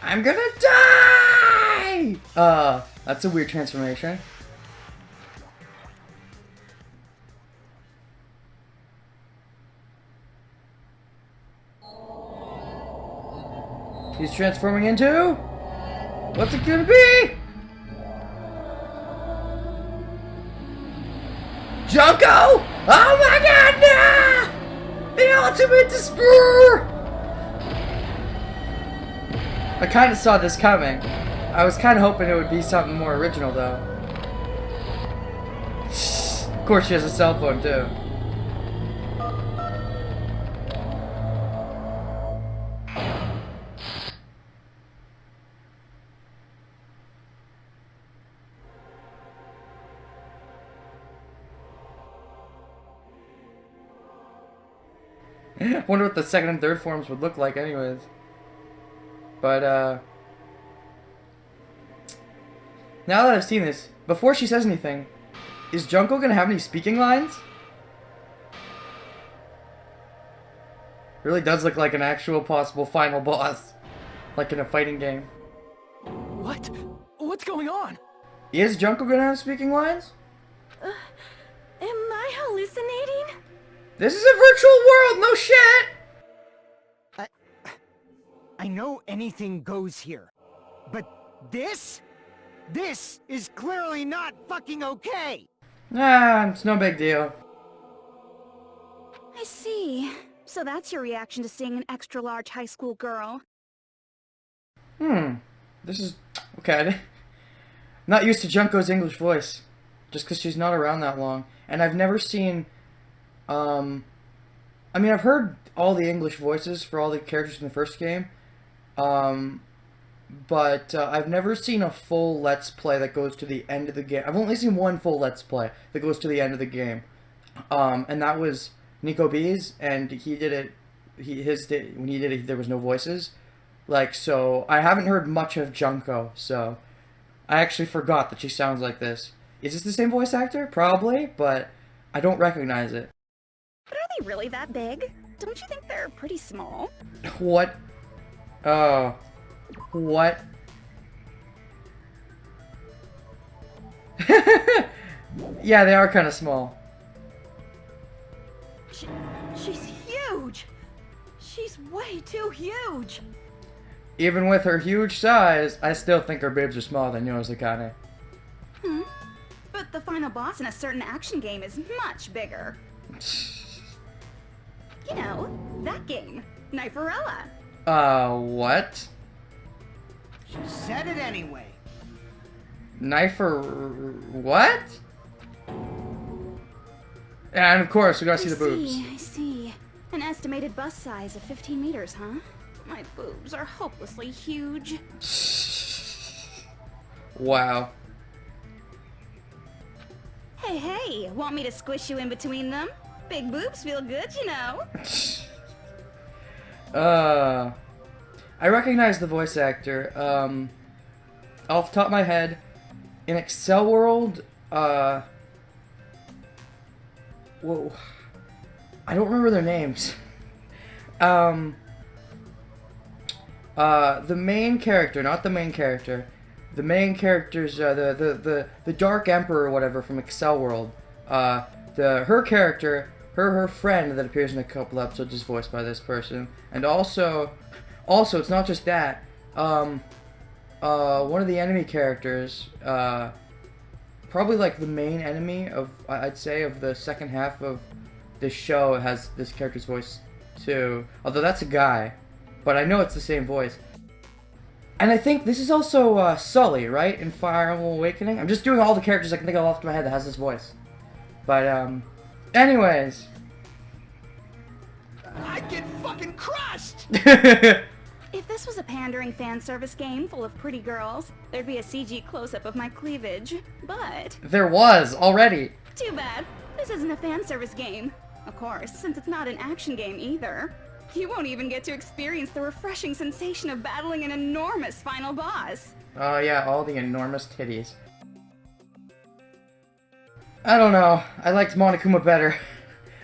I'm gonna die! That's a weird transformation. He's transforming into... What's it gonna be? Junko! Oh my god, no! The ultimate despair! I kind of saw this coming. I was kind of hoping it would be something more original, though. Of course, she has a cell phone, too. I wonder what the second and third forms would look like anyways. But, now that I've seen this, before she says anything, is Junko gonna have any speaking lines? Really does look like an actual possible final boss. Like in a fighting game. What? What's going on? Is Junko gonna have speaking lines? Am I hallucinating? This is a virtual world, no shit! I know anything goes here, but this is clearly not fucking okay! Ah, it's no big deal. I see. So that's your reaction to seeing an extra-large high school girl. This is... okay. Not used to Junko's English voice. Just because she's not around that long. And I've never seen... I mean, I've heard all the English voices for all the characters in the first game. But I've never seen a full Let's Play that goes to the end of the game. I've only seen one full Let's Play that goes to the end of the game. And that was NicoB's, and he did it, when he did it, there was no voices. Like, so, I haven't heard much of Junko, so I actually forgot that she sounds like this. Is this the same voice actor? Probably, but I don't recognize it. But are they really that big? Don't you think they're pretty small? What? Oh. What? Yeah, they are kind of small. She's huge! She's way too huge! Even with her huge size, I still think her boobs are smaller than yours, Akane. But the final boss in a certain action game is much bigger. You know, that game, Kniferella. What? She said it anyway. What? And of course, we gotta see the boobs. I see. An estimated bust size of 15 meters, huh? My boobs are hopelessly huge. Wow. Hey, want me to squish you in between them? Big boobs feel good, you know. I recognize the voice actor. Off the top of my head, in Excel World, whoa, I don't remember their names. The main character, not the main character. The main character's the Dark Emperor or whatever from Excel World. Her character, her friend that appears in a couple episodes is voiced by this person, and also it's not just that. One of the enemy characters, probably like the main enemy of, I'd say, of the second half of this show has this character's voice too. Although that's a guy, but I know it's the same voice. And I think this is also Sully, right? In Fire Emblem Awakening. I'm just doing all the characters I can think of off the top of my head that has this voice. But anyways. I get fucking crushed! If this was a pandering fan service game full of pretty girls, there'd be a CG close-up of my cleavage. But There was already. too bad. This isn't a fan service game. Of course, since it's not an action game either. You won't even get to experience the refreshing sensation of battling an enormous final boss. Oh yeah, all the enormous titties. I don't know. I liked Monokuma better,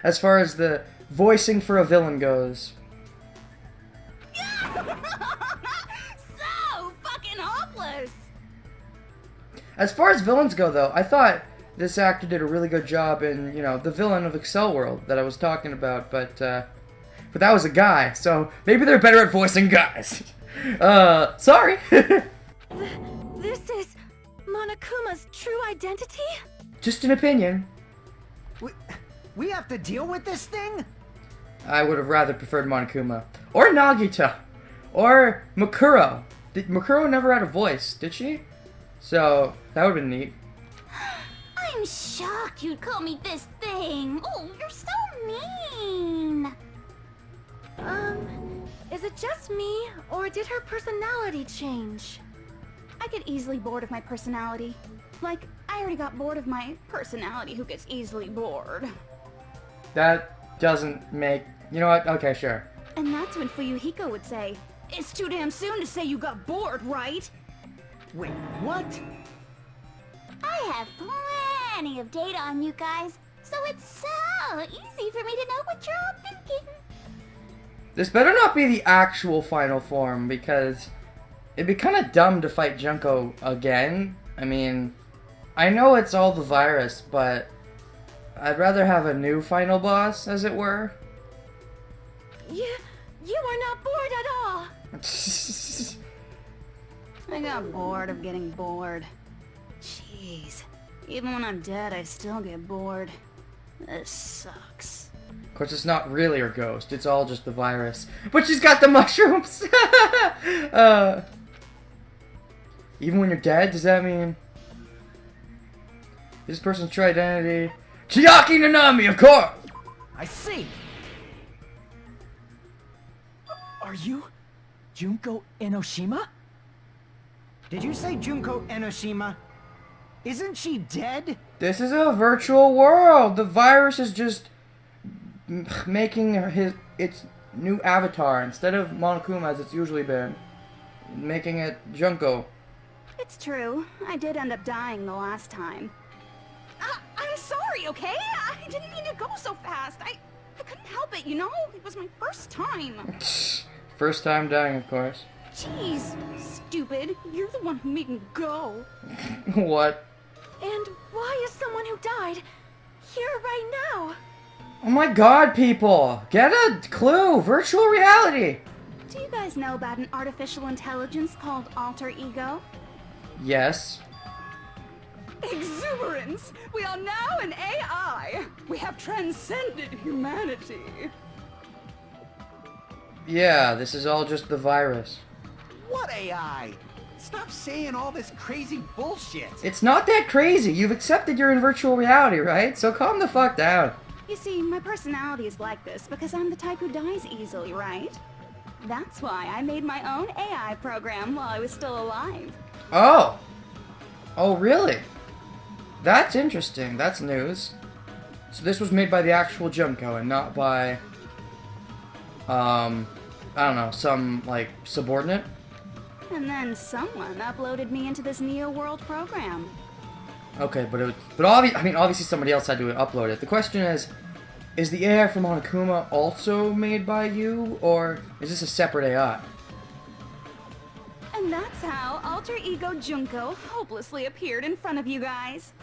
as far as the voicing for a villain goes. So, As far as villains go, though, I thought this actor did a really good job in, you know, the villain of Excel World that I was talking about, but that was a guy, so maybe they're better at voicing guys. Sorry. This is Monokuma's true identity? Just an opinion. We have to deal with this thing? I would have rather preferred Monokuma. Or Nagito. Or Makuro. Makuro never had a voice, did she? So, that would have been neat. I'm shocked you'd call me this thing. Oh, you're so mean. Is it just me, or did her personality change? I get easily bored of my personality. Like, I already got bored of my personality who gets easily bored. That doesn't make... You know what? Okay, sure. And that's when Fuyuhiko would say, "It's too damn soon to say you got bored, right?" Wait, what? I have plenty of data on you guys, so it's so easy for me to know what you're all thinking. This better not be the actual final form, because it'd be kind of dumb to fight Junko again. I mean, I know it's all the virus, but I'd rather have a new final boss, as it were. You are not bored at all. I got bored of getting bored. Jeez. Even when I'm dead, I still get bored. This sucks. Of course, it's not really her ghost. It's all just the virus. But she's got the mushrooms! Even when you're dead, does that mean... This person's true identity... Chiaki Nanami, of course! I see. Are you Junko Enoshima? Did you say Junko Enoshima? Isn't she dead? This is a virtual world! The virus is just... making its new avatar. Instead of Monokuma as it's usually been. Making it Junko. It's true. I did end up dying the last time. I'm sorry, okay? I didn't mean to go so fast. I couldn't help it, you know? It was my first time. First time dying, of course. Jeez, stupid. You're the one who made me go. What? And why is someone who died here right now? Oh my god, people! Get a clue! Virtual reality! Do you guys know about an artificial intelligence called alter ego? Yes. Exuberance! We are now an AI! We have transcended humanity! Yeah, this is all just the virus. What AI? Stop saying all this crazy bullshit. It's not that crazy. You've accepted you're in virtual reality, right? So calm the fuck down. You see, my personality is like this because I'm the type who dies easily, right? That's why I made my own AI program while I was still alive. Oh. Oh, really? That's interesting. That's news. So this was made by the actual Junko and not by, I don't know, some, like, subordinate? And then someone uploaded me into this Neo World program. Okay, but obviously somebody else had to upload it. The question is the AI from Monokuma also made by you, or is this a separate AI? And that's how Alter Ego Junko hopelessly appeared in front of you guys.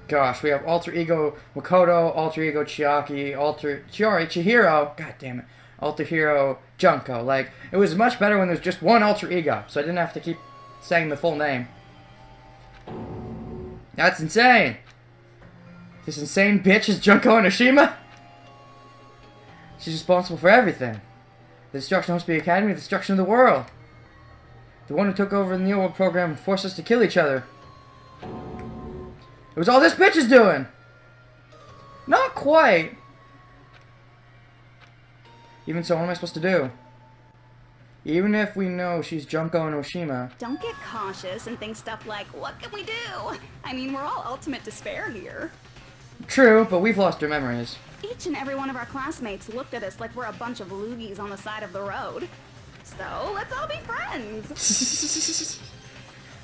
Gosh, we have Alter Ego Makoto, Alter Ego Chiaki, Chihiro, god damn it, Alter Hero Junko. Like, it was much better when there was just one Alter Ego, so I didn't have to keep saying the full name. That's insane! This insane bitch is Junko Enoshima? She's responsible for everything. The destruction of the Academy, the destruction of the world. The one who took over the Neo World program and forced us to kill each other. It was all this bitch is doing! Not quite. Even so, what am I supposed to do? Even if we know she's Junko Enoshima. Don't get cautious and think stuff like, what can we do? I mean, we're all ultimate despair here. True, but we've lost our memories. Each and every one of our classmates looked at us like we're a bunch of loogies on the side of the road. So, let's all be friends.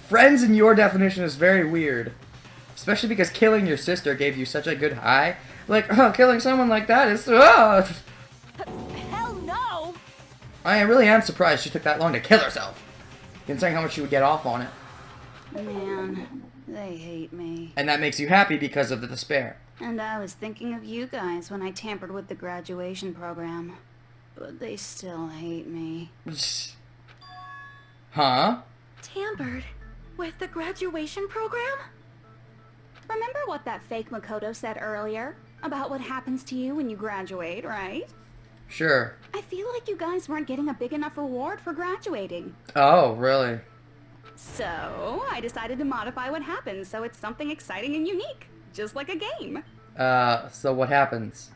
Friends in your definition is very weird. Especially because killing your sister gave you such a good high. Like, killing someone like that is... Hell no! I really am surprised she took that long to kill herself. Considering how much she would get off on it. Man, they hate me. And that makes you happy because of the despair. And I was thinking of you guys when I tampered with the graduation program. But they still hate me. Huh? Tampered with the graduation program? Remember what that fake Makoto said earlier? About what happens to you when you graduate, right? Sure. I feel like you guys weren't getting a big enough reward for graduating. Oh, really? So, I decided to modify what happens so it's something exciting and unique. Just like a game. So what happens?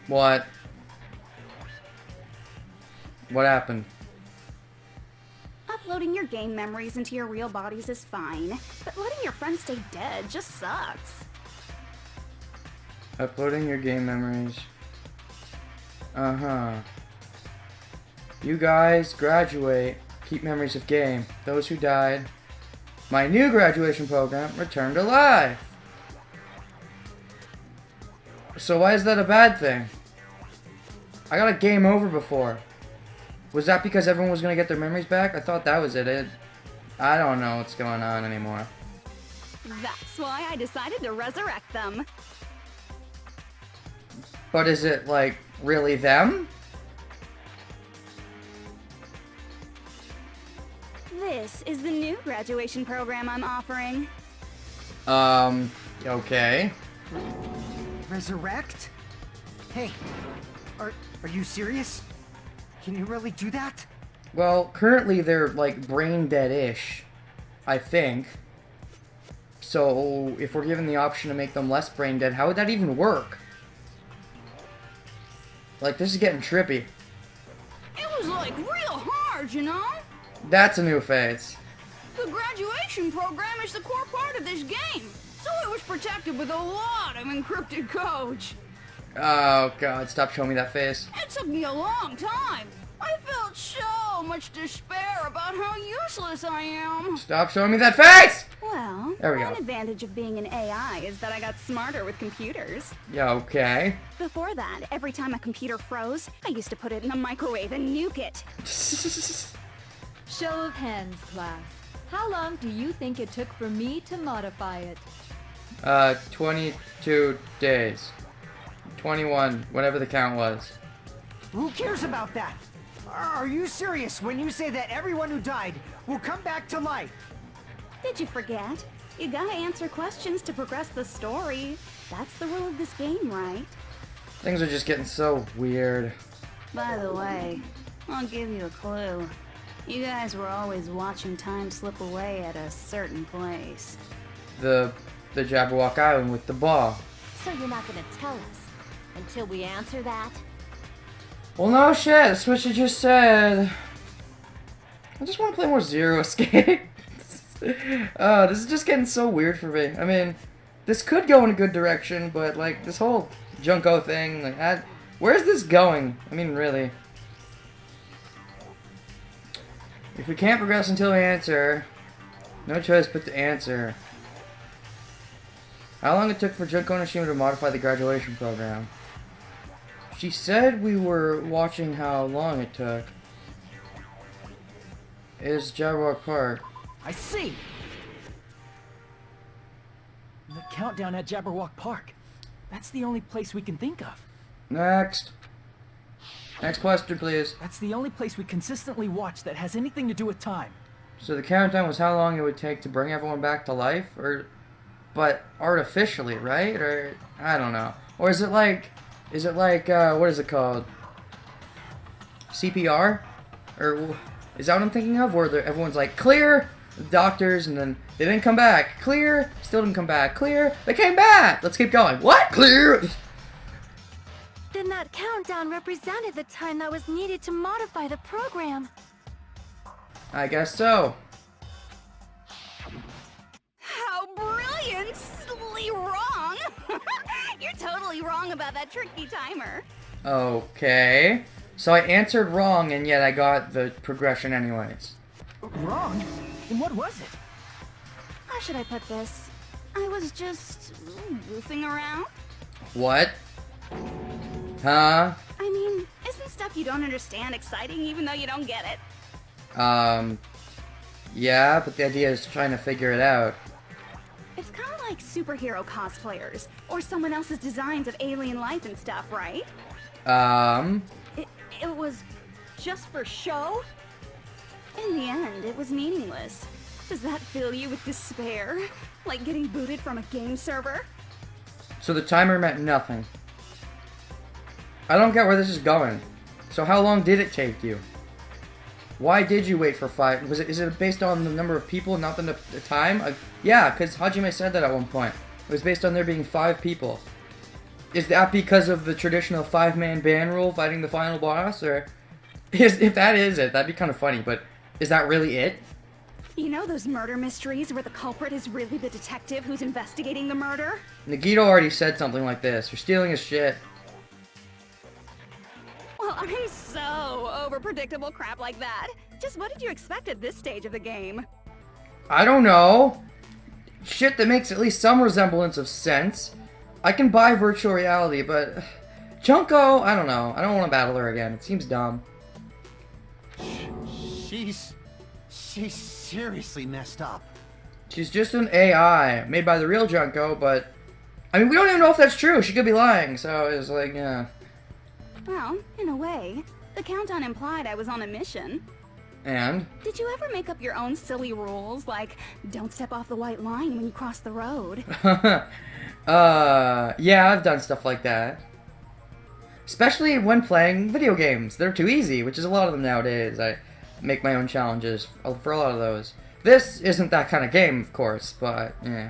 What? What happened? Uploading your game memories into your real bodies is fine, but letting your friends stay dead just sucks. Uploading your game memories. Uh-huh. You guys graduate. Keep memories of game. Those who died. My new graduation program, Return to Life. So why is that a bad thing? I got a game over before. Was that because everyone was gonna get their memories back? I thought that was it. I don't know what's going on anymore. That's why I decided to resurrect them. But is it, like, really them? This is the new graduation program I'm offering. Okay. Resurrect? Hey, are you serious? Can you really do that? Well, currently they're, like, brain dead-ish, I think. So, if we're given the option to make them less brain dead, how would that even work? Like, this is getting trippy. It was like real hard, you know? That's a new phase. The graduation program is the core part of this game, so it was protected with a lot of encrypted codes. Oh, God, stop showing me that face. It took me a long time. I felt so much despair about how useless I am. Stop showing me that face! Well, There we one go. advantage of being an AI is that I got smarter with computers. Yeah, okay. Before that, every time a computer froze, I used to put it in the microwave and nuke it. Show of hands, class. How long do you think it took for me to modify it? 22 days. 21, whatever the count was. Who cares about that? Are you serious when you say that everyone who died will come back to life? Did you forget? You gotta answer questions to progress the story. That's the rule of this game, right? Things are just getting so weird. By the way, I'll give you a clue. You guys were always watching time slip away at a certain place. The Jabberwock Island with the ball. So you're not gonna tell us until we answer that? Well, no shit, that's what you just said. I just want to play more Zero Escape. This is just getting so weird for me. I mean, this could go in a good direction, but, like, this whole Junko thing, like, where's this going? I mean, really. If we can't progress until we answer, no choice but to answer. How long it took for Junko and Ashima to modify the graduation program? She said we were watching how long it took. Is Jabberwock Park. I see! The countdown at Jabberwock Park. That's the only place we can think of. Next. Next question, please. That's the only place we consistently watch that has anything to do with time. So the countdown was how long it would take to bring everyone back to life? But artificially, right? Or, I don't know. Or is it like, what is it called? CPR? Or, is that what I'm thinking of? Where everyone's like, clear! The doctors, and then they didn't come back. Clear! Still didn't come back. Clear! They came back! Let's keep going. What? Clear! Then that countdown represented the time that was needed to modify the program. I guess so. How brilliantly wrong! You're totally wrong about that tricky timer. Okay. So I answered wrong, and yet I got the progression anyways. Wrong? And what was it? How should I put this? I was just goofing around. What? Huh? I mean, isn't stuff you don't understand exciting even though you don't get it? Yeah, but the idea is trying to figure it out. It's kind of like superhero cosplayers, or someone else's designs of alien life and stuff, right? It was just for show? In the end, it was meaningless. Does that fill you with despair? Like getting booted from a game server? So the timer meant nothing. I don't get where this is going. So how long did it take you? Why did you wait for 5? Is it based on the number of people, not the time? Yeah, because Hajime said that at one point. It was based on there being 5 people. Is that because of the traditional 5-man band rule fighting the final boss? Or if that is it, that'd be kind of funny, but is that really it? You know those murder mysteries where the culprit is really the detective who's investigating the murder? Nagito already said something like this. You're stealing his shit. Well, I'm so over predictable crap like that. Just what did you expect at this stage of the game? I don't know. Shit that makes at least some resemblance of sense. I can buy virtual reality, but Junko, I don't know. I don't want to battle her again. It seems dumb. She's seriously messed up. She's just an AI made by the real Junko, but I mean, we don't even know if that's true. She could be lying, so it's like, yeah. Well, in a way, the countdown implied I was on a mission. And? Did you ever make up your own silly rules, like don't step off the white line when you cross the road? Yeah, I've done stuff like that. Especially when playing video games. They're too easy, which is a lot of them nowadays. I make my own challenges for a lot of those. This isn't that kind of game, of course, but, yeah.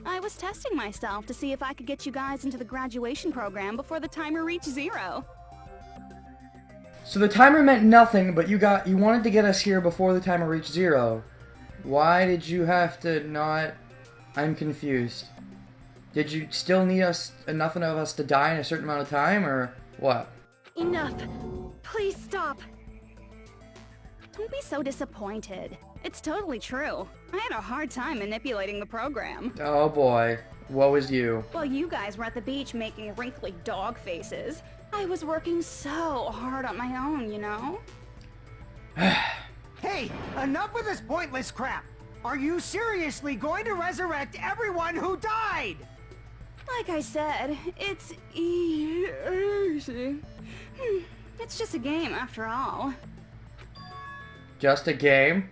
I was testing myself to see if I could get you guys into the graduation program before the timer reached 0. So the timer meant nothing, but you wanted to get us here before the timer reached 0. Why did you have to not... I'm confused. Did you still need enough of us to die in a certain amount of time, or what? Enough. Please stop. Don't be so disappointed. It's totally true. I had a hard time manipulating the program. Oh boy. Woe is you. While you guys were at the beach making wrinkly dog faces, I was working so hard on my own, you know? Hey, enough with this pointless crap! Are you seriously going to resurrect everyone who died? Like I said, it's easy. It's just a game after all. Just a game?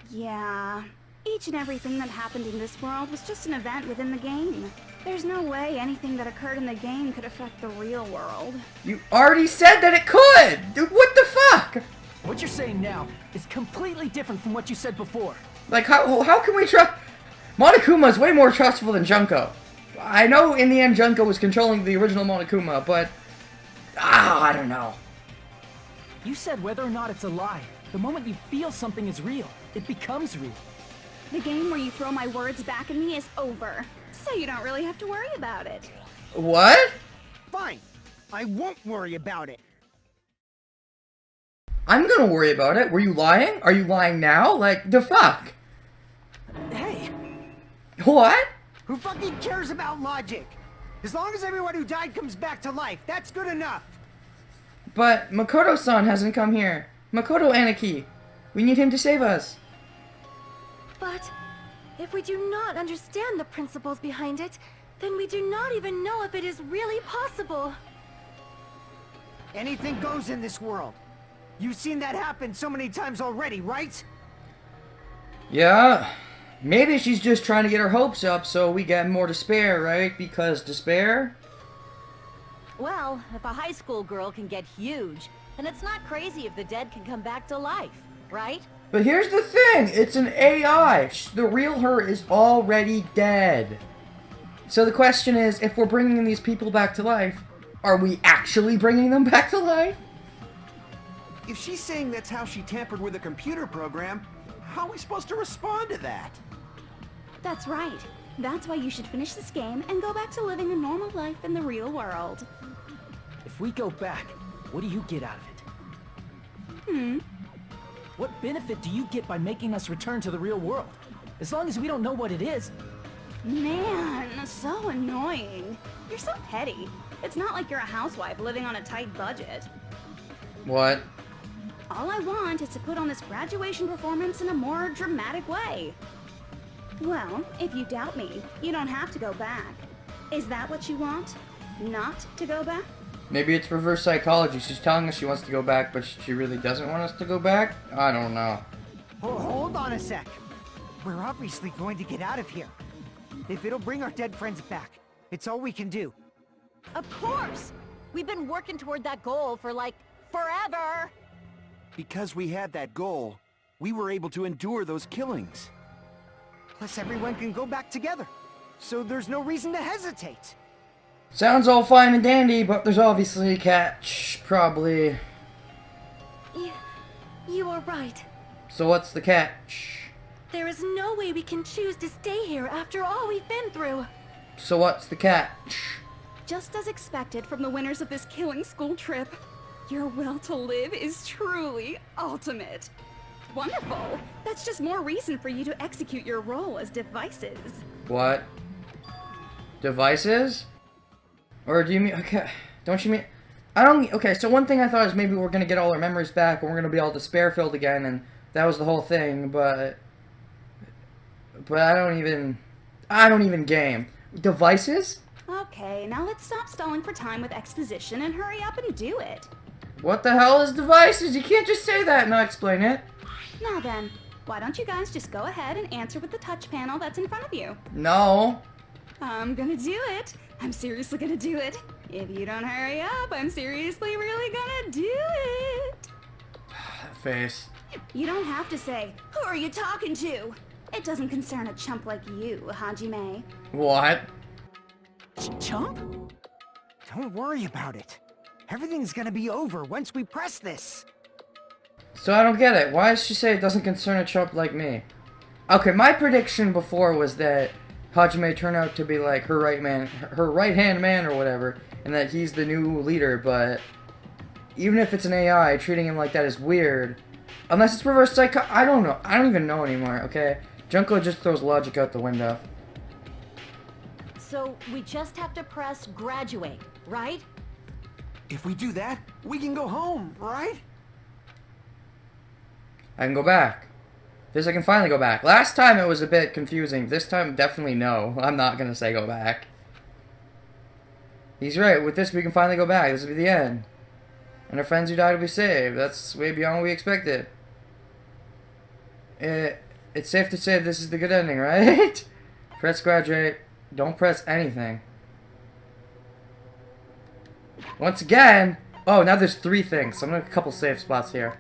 Yeah. Each and everything that happened in this world was just an event within the game. There's no way anything that occurred in the game could affect the real world. You already said that it could! Dude, what the fuck? What you're saying now is completely different from what you said before. Like, how can we trust... Monokuma's way more trustful than Junko. I know in the end Junko was controlling the original Monokuma, but... I don't know. You said whether or not it's a lie. The moment you feel something is real, it becomes real. The game where you throw my words back at me is over, so you don't really have to worry about it. What? Fine. I won't worry about it. I'm gonna worry about it. Were you lying? Are you lying now? Like, the fuck? Hey, What? who fucking cares about logic? As long as everyone who died comes back to life, that's good enough. But Makoto-san hasn't come here. Makoto Aniki. We need him to save us. But if we do not understand the principles behind it, then we do not even know if it is really possible. Anything goes in this world. You've seen that happen so many times already, right? Yeah. Maybe she's just trying to get her hopes up so we get more despair, right? Because despair? Well, if a high school girl can get huge, then it's not crazy if the dead can come back to life, right? But here's the thing, it's an AI. The real her is already dead. So the question is, if we're bringing these people back to life, are we actually bringing them back to life? If she's saying that's how she tampered with a computer program, how are we supposed to respond to that? That's right. That's why you should finish this game and go back to living a normal life in the real world. If we go back, what do you get out of it? What benefit do you get by making us return to the real world? As long as we don't know what it is. Man, so annoying. You're so petty. It's not like you're a housewife living on a tight budget. What? All I want is to put on this graduation performance in a more dramatic way. Well, if you doubt me, you don't have to go back. Is that what you want? Not to go back? Maybe it's reverse psychology. She's telling us she wants to go back, but she really doesn't want us to go back? I don't know. Oh, hold on a sec. We're obviously going to get out of here. If it'll bring our dead friends back, it's all we can do. Of course! We've been working toward that goal for, like, forever! Because we had that goal, we were able to endure those killings. Plus everyone can go back together. So there's no reason to hesitate. Sounds all fine and dandy, but there's obviously a catch. Probably. You are right. So what's the catch? There is no way we can choose to stay here after all we've been through. So what's the catch? Just as expected from the winners of this killing school trip, your will to live is truly ultimate. Wonderful. That's just more reason for you to execute your role as devices. What? Devices? Or do you mean, okay, don't you mean, okay, so one thing I thought is maybe we're gonna get all our memories back and we're gonna be all despair-filled again, and that was the whole thing, but I don't even game. Devices? Okay, now let's stop stalling for time with exposition and hurry up and do it. What the hell is devices? You can't just say that and not explain it. Now then, why don't you guys just go ahead and answer with the touch panel that's in front of you? No. I'm gonna do it. I'm seriously gonna do it. If you don't hurry up, I'm seriously really gonna do it. Face. You don't have to say, who are you talking to? It doesn't concern a chump like you, Hajime. What? Chump? Don't worry about it. Everything's gonna be over once we press this. So I don't get it. Why does she say it doesn't concern a chump like me? Okay, my prediction before was that Hajime turned out to be like her right-hand man or whatever, and that he's the new leader, but even if it's an AI, treating him like that is weird. Unless it's reverse psycho- I don't know. I don't even know anymore, okay? Junko just throws logic out the window. So, we just have to press graduate, right? If we do that, we can go home, right? I can go back. This I can finally go back. Last time it was a bit confusing. This time, definitely no. I'm not gonna say go back. He's right. With this, we can finally go back. This will be the end. And our friends who died will be saved. That's way beyond what we expected. It's safe to say this is the good ending, right? Press graduate. Don't press anything. Once again... Oh, now there's 3 things. So I'm gonna have a couple save spots here.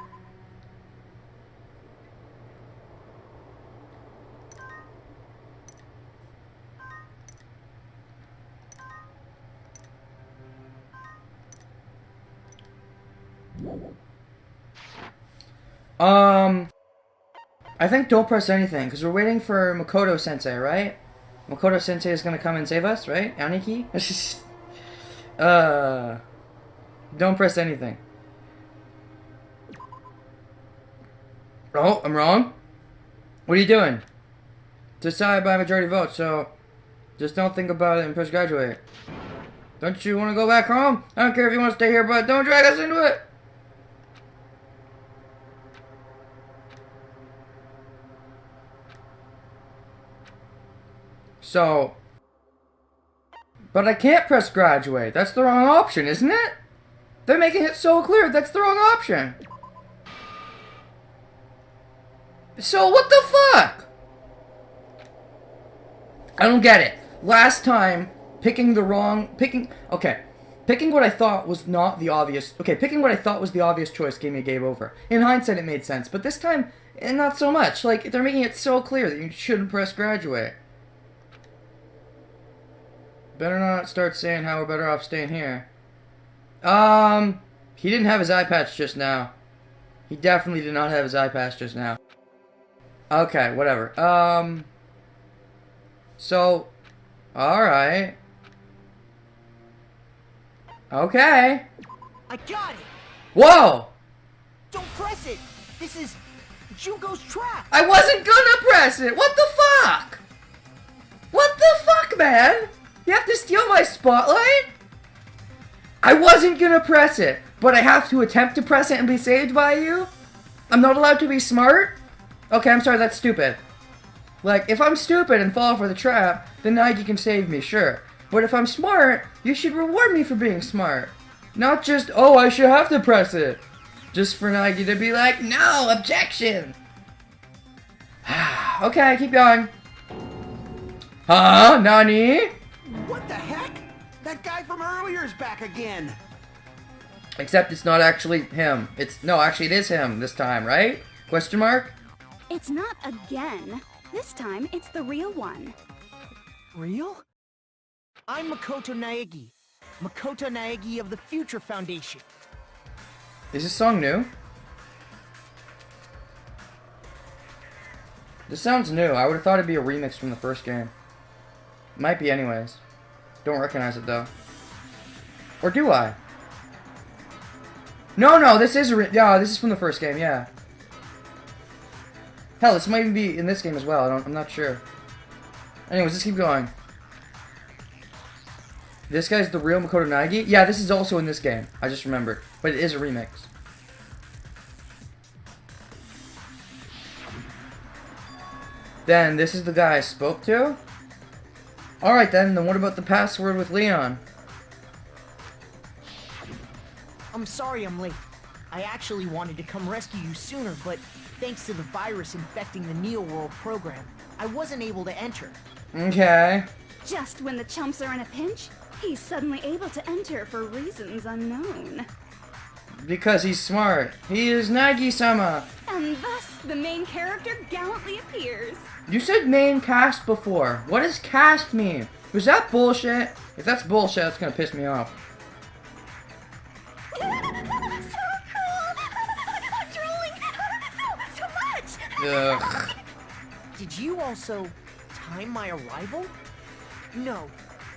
I think don't press anything, because we're waiting for Makoto-sensei, right? Makoto-sensei is gonna come and save us, right? Aniki? Don't press anything. Oh, I'm wrong? What are you doing? Decide by majority vote, so just don't think about it and press graduate. Don't you want to go back home? I don't care if you want to stay here, but don't drag us into it! So, but I can't press graduate. That's the wrong option, isn't it? They're making it so clear that's the wrong option. So what the fuck? I don't get it. Last time, picking what I thought was not the obvious, picking what I thought was the obvious choice gave me a game over. In hindsight, it made sense, but this time, not so much. Like, they're making it so clear that you shouldn't press graduate. Better not start saying how we're better off staying here. He didn't have his eye patch just now. He definitely did not have his eye patch just now. Okay, whatever. So, alright. Okay. I got it! Whoa! Don't press it! This is Junko's trap! I wasn't gonna press it! What the fuck? What the fuck, man? You have to steal my spotlight? I wasn't gonna press it, but I have to attempt to press it and be saved by you? I'm not allowed to be smart? Okay, I'm sorry, that's stupid. Like, if I'm stupid and fall for the trap, then Nike can save me, sure. But if I'm smart, you should reward me for being smart. Not just, oh, I should have to press it. Just for Nike to be like, no, objection. Okay, keep going. Huh? Nani? What the heck? That guy from earlier is back again. Except it's not actually him. No, actually it is him this time, right? Question mark? It's not again. This time, it's the real one. Real? I'm Makoto Naegi. Makoto Naegi of the Future Foundation. Is this song new? This sounds new. I would have thought it'd be a remix from the first game. Might be anyways. Don't recognize it though. Or do I? No, this is this is from the first game, yeah. Hell, this might even be in this game as well. I'm not sure. Anyways, let's keep going. This guy's the real Makoto Naegi? Yeah, this is also in this game. I just remembered. But it is a remix. Then, this is the guy I spoke to? Alright then what about the password with Leon? I'm sorry I'm late. I actually wanted to come rescue you sooner, but thanks to the virus infecting the Neo World program, I wasn't able to enter. Okay. Just when the chumps are in a pinch, he's suddenly able to enter for reasons unknown. Because he's smart. He is Nagi-sama. And thus, the main character gallantly appears. You said main cast before. What does cast mean? Was that bullshit? If that's bullshit, that's gonna piss me off. So cool! I'm drooling so much! Ugh. Did you also time my arrival? No,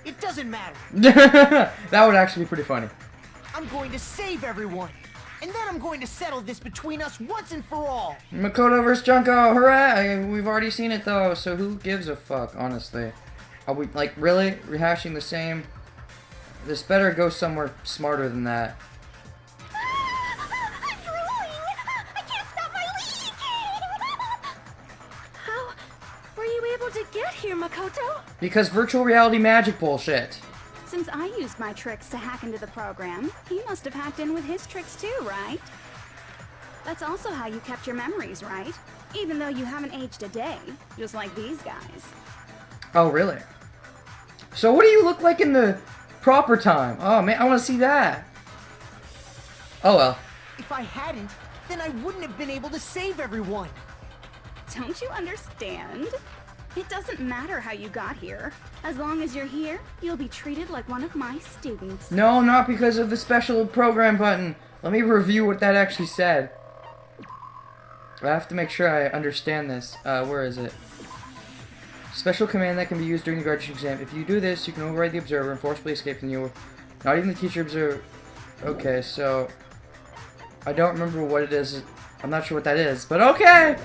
it doesn't matter. That would actually be pretty funny. I'm going to save everyone. And then I'm going to settle this between us once and for all. Makoto vs. Junko, hooray! We've already seen it though, so who gives a fuck, honestly? Are we, like, really rehashing the same? This better go somewhere smarter than that. I'm drooling! I can't stop my leaking! How were you able to get here, Makoto? Because virtual reality magic bullshit. Since I used my tricks to hack into the program, he must have hacked in with his tricks too, right? That's also how you kept your memories, right? Even though you haven't aged a day, just like these guys. Oh, really? So what do you look like in the proper time? Oh, man, I want to see that. Oh, well. If I hadn't, then I wouldn't have been able to save everyone. Don't you understand? It doesn't matter how you got here. As long as you're here, you'll be treated like one of my students. No, not because of the special program button. Let me review what that actually said. I have to make sure I understand this. Where is it? Special command that can be used during the graduation exam. If you do this, you can override the observer and forcibly escape from you. Not even the teacher observer. Okay, so I don't remember what it is. I'm not sure what that is, but okay!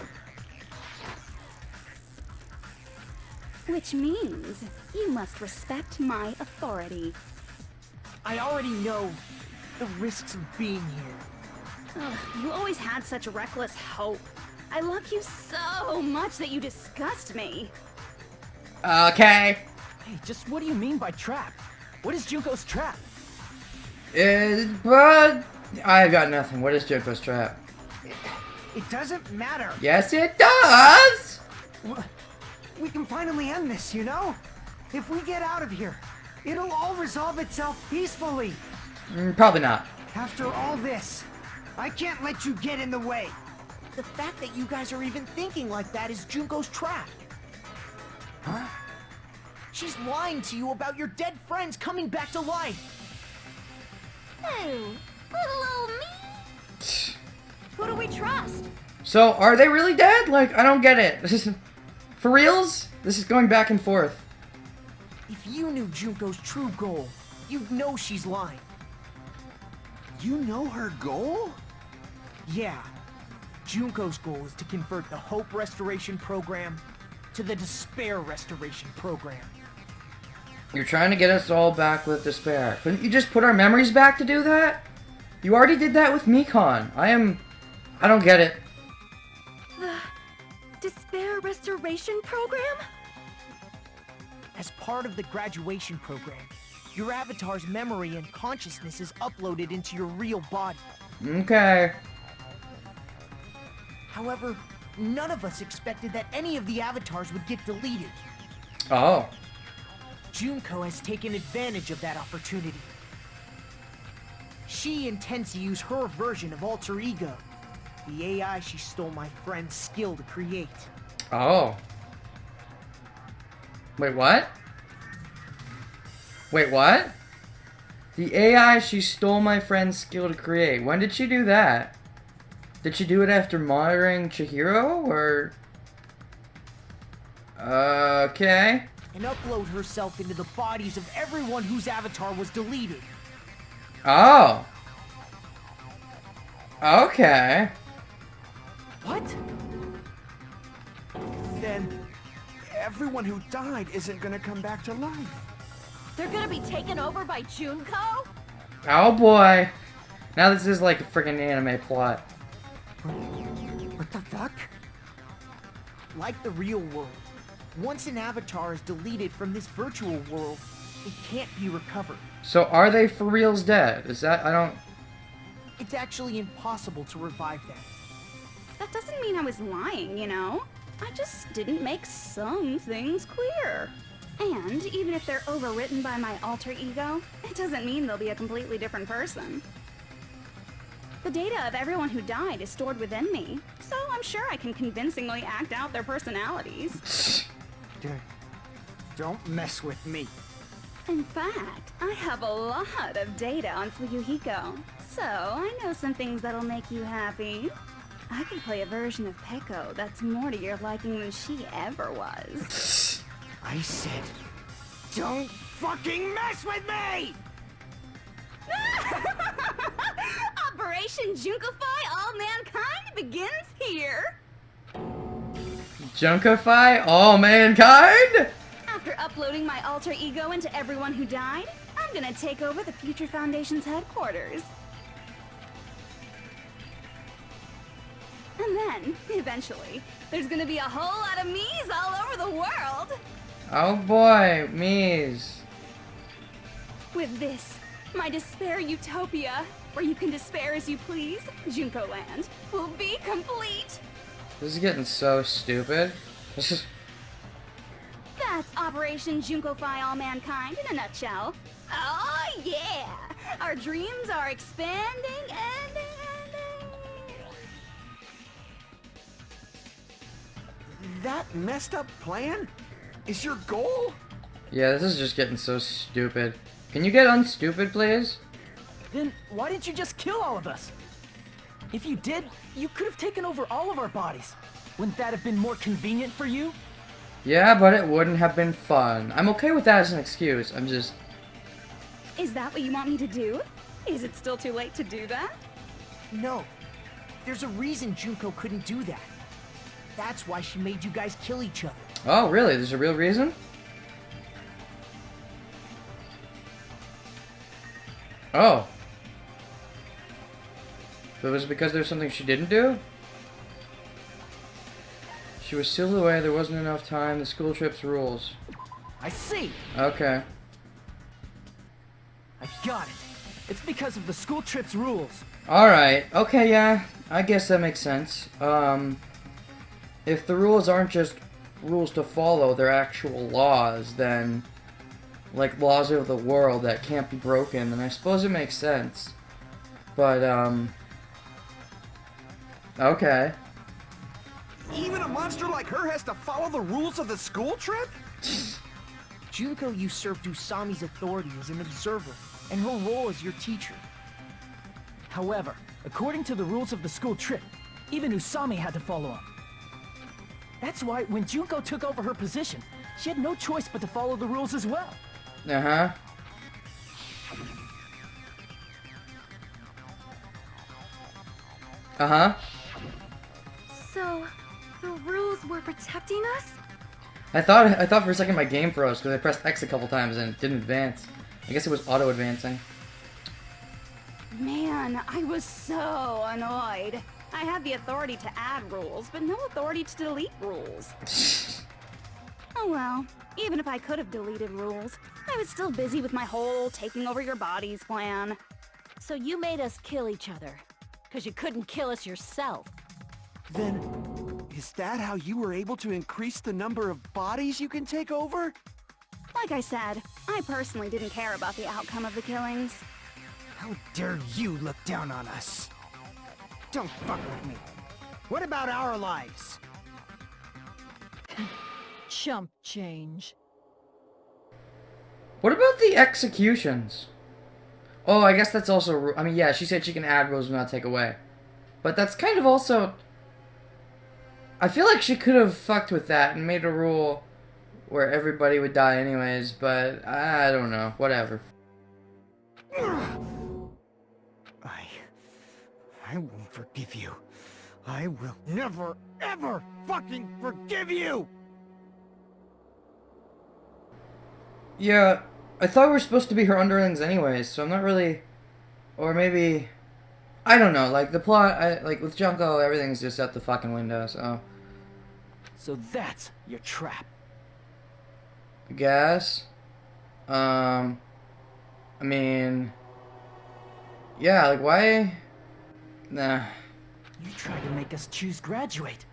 Which means you must respect my authority. I already know the risks of being here. Ugh, you always had such reckless hope. I love you so much that you disgust me. Okay. Hey, just what do you mean by trap? What is Junko's trap? But I've got nothing. What is Junko's trap? It doesn't matter. Yes, it does! We can finally end this, you know? If we get out of here, it'll all resolve itself peacefully. Probably not. After all this, I can't let you get in the way. The fact that you guys are even thinking like that is Junko's trap. Huh? She's lying to you about your dead friends coming back to life. Oh, little old me. Who do we trust? So, are they really dead? Like, I don't get it. This is for reals? This is going back and forth. If you knew Junko's true goal, you'd know she's lying. You know her goal? Yeah. Junko's goal is to convert the Hope Restoration Program to the Despair Restoration Program. You're trying to get us all back with despair. Couldn't you just put our memories back to do that? You already did that with Mekon. I don't get it. restoration program? As part of the graduation program, your avatar's memory and consciousness is uploaded into your real body. Okay. However, none of us expected that any of the avatars would get deleted. Oh. Junko has taken advantage of that opportunity. She intends to use her version of Alter Ego, the AI she stole my friend's skill to create. Oh. Wait, what? Wait, what? The AI she stole my friend's skill to create. When did she do that? Did she do it after monitoring Chihiro, or... Okay. And upload herself into the bodies of everyone whose avatar was deleted. Oh. Okay. What? Then everyone who died isn't gonna come back to life. They're gonna be taken over by Junko? Oh boy. Now this is like a freaking anime plot. What the fuck? Like the real world, once an avatar is deleted from this virtual world, it can't be recovered. So are they for reals dead? Is that, I don't... It's actually impossible to revive them. That doesn't mean I was lying, you know? I just didn't make some things clear. And even if they're overwritten by my alter ego, it doesn't mean they'll be a completely different person. The data of everyone who died is stored within me, so I'm sure I can convincingly act out their personalities. Don't mess with me. In fact, I have a lot of data on Fuyuhiko, so I know some things that'll make you happy. I can play a version of Peko that's more to your liking than she ever was. I said, don't fucking mess with me! Operation Junkify All Mankind begins here! Junkify all mankind? After uploading my alter ego into everyone who died, I'm gonna take over the Future Foundation's headquarters. And then, eventually, there's gonna be a whole lot of me's all over the world! Oh boy, me's. With this, my despair utopia, where you can despair as you please, Junko Land, will be complete! This is getting so stupid. This is... That's Operation Junkify All Mankind in a nutshell. Oh yeah! Our dreams are expanding and... That messed up plan is your goal? Yeah, this is just getting so stupid. Can you get unstupid, please? Then why didn't you just kill all of us? If you did, you could have taken over all of our bodies. Wouldn't that have been more convenient for you? Yeah, but it wouldn't have been fun. I'm okay with that as an excuse. I'm just... Is that what you want me to do? Is it still too late to do that? No. There's a reason Junko couldn't do that. That's why she made you guys kill each other. Oh, really? There's a real reason? Oh. But was it because there's something she didn't do? She was still away, there wasn't enough time, the school trip's rules. I see! Okay. I got it. It's because of the school trip's rules. Alright, okay, yeah. I guess that makes sense. If the rules aren't just rules to follow, they're actual laws, then... like laws of the world that can't be broken, then I suppose it makes sense. But, okay. Even a monster like her has to follow the rules of the school trip? Junko usurped Usami's authority as an observer, and her role as your teacher. However, according to the rules of the school trip, even Usami had to follow them. That's why when Junko took over her position, she had no choice but to follow the rules as well. Uh-huh. Uh-huh. So, the rules were protecting us? I thought for a second my game froze because I pressed X a couple times and it didn't advance. I guess it was auto-advancing. Man, man, I was so annoyed. I had the authority to add rules, but no authority to delete rules. Oh well, even if I could have deleted rules, I was still busy with my whole taking over your bodies plan. So you made us kill each other, because you couldn't kill us yourself. Then, is that how you were able to increase the number of bodies you can take over? Like I said, I personally didn't care about the outcome of the killings. How dare you look down on us? Don't fuck with me. What about our lives? Chump change. What about the executions? Oh, I guess that's also... I mean, yeah, she said she can add rules and not take away. But that's kind of also... I feel like she could have fucked with that and made a rule where everybody would die anyways, but I don't know. Whatever. I won't forgive you. I will never, ever fucking forgive you! Yeah, I thought we were supposed to be her underlings anyways, so I'm not really... Or maybe... I don't know, like, the plot, like, with Junko, everything's just out the fucking window, so... So that's your trap. I guess. I mean... Yeah, like, why... Nah. You tried to make us choose graduate,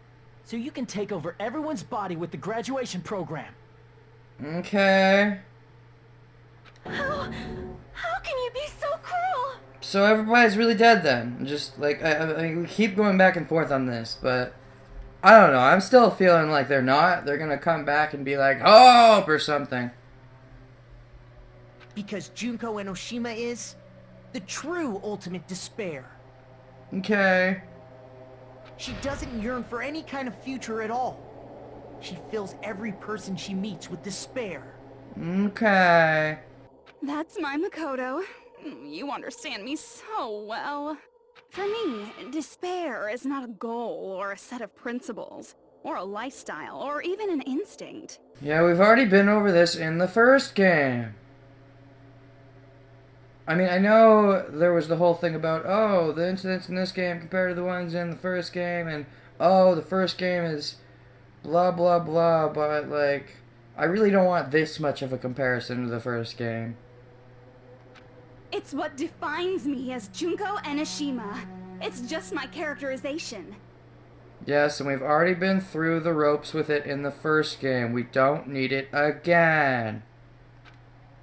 so you can take over everyone's body with the graduation program. Okay. How can you be so cruel? So everybody's really dead then. Just, like, I mean, we keep going back and forth on this, but... I don't know, I'm still feeling like they're not. They're gonna come back and be like, hope or something. Because Junko and Oshima is the true ultimate despair. Okay. She doesn't yearn for any kind of future at all. She fills every person she meets with despair. Okay. That's my Makoto. You understand me so well. For me, despair is not a goal or a set of principles, or a lifestyle, or even an instinct. Yeah, we've already been over this in the first game. I mean, I know there was the whole thing about, oh, the incidents in this game compared to the ones in the first game, and, oh, the first game is blah, blah, blah, but, like, I really don't want this much of a comparison to the first game. It's what defines me as Junko and Oshima. It's just my characterization. Yes, and we've already been through the ropes with it in the first game. We don't need it again.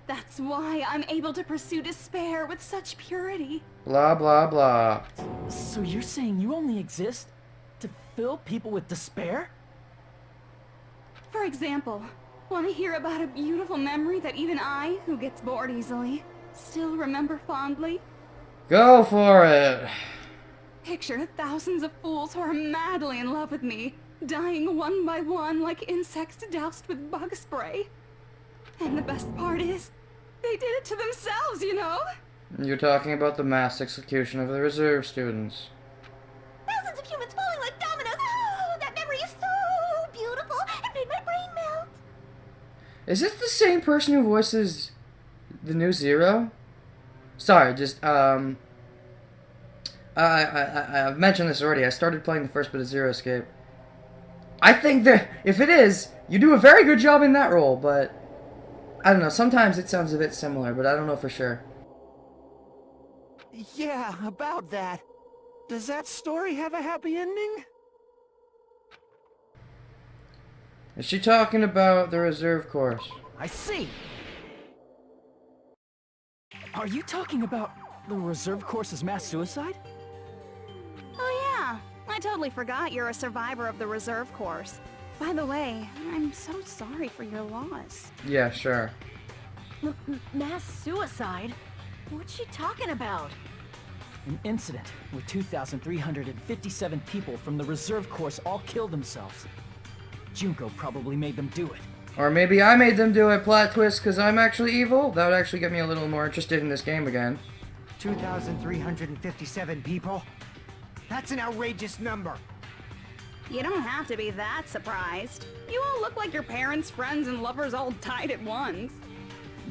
That's why I'm able to pursue despair with such purity. Blah, blah, blah. So you're saying you only exist to fill people with despair? For example, want to hear about a beautiful memory that even I, who gets bored easily, still remember fondly? Go for it. Picture thousands of fools who are madly in love with me, dying one by one like insects doused with bug spray. And the best part is, they did it to themselves, you know? You're talking about the mass execution of the reserve students. Thousands of humans falling like dominoes. Oh, that memory is so beautiful. It made my brain melt. Is this the same person who voices the new Zero? Sorry, just, I've mentioned this already. I started playing the first bit of Zero Escape. I think that, if it is, you do a very good job in that role, but... I don't know, sometimes it sounds a bit similar, but I don't know for sure. Yeah, about that. Does that story have a happy ending? Is she talking about the reserve course? I see! Are you talking about the reserve course's mass suicide? Oh yeah, I totally forgot you're a survivor of the reserve course. By the way, I'm so sorry for your loss. Yeah, sure. Mass suicide? What's she talking about? An incident where 2,357 people from the reserve course all killed themselves. Junko probably made them do it. Or maybe I made them do a plot twist because I'm actually evil? That would actually get me a little more interested in this game again. 2,357 people? That's an outrageous number. You don't have to be that surprised. You all look like your parents, friends, and lovers all died at once.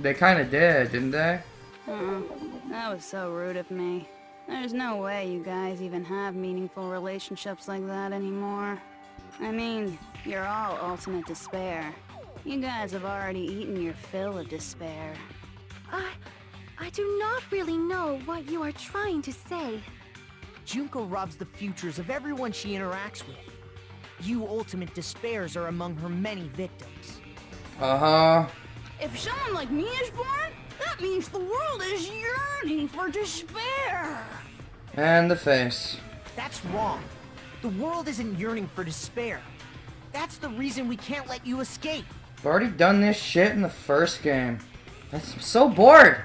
They kind of did, didn't they? Oh, that was so rude of me. There's no way you guys even have meaningful relationships like that anymore. I mean, you're all ultimate despair. You guys have already eaten your fill of despair. I do not really know what you are trying to say. Junko robs the futures of everyone she interacts with. You ultimate despairs are among her many victims. Uh-huh. If someone like me is born, that means the world is yearning for despair. And the face. That's wrong. The world isn't yearning for despair. That's the reason we can't let you escape. I've already done this shit in the first game. I'm so bored.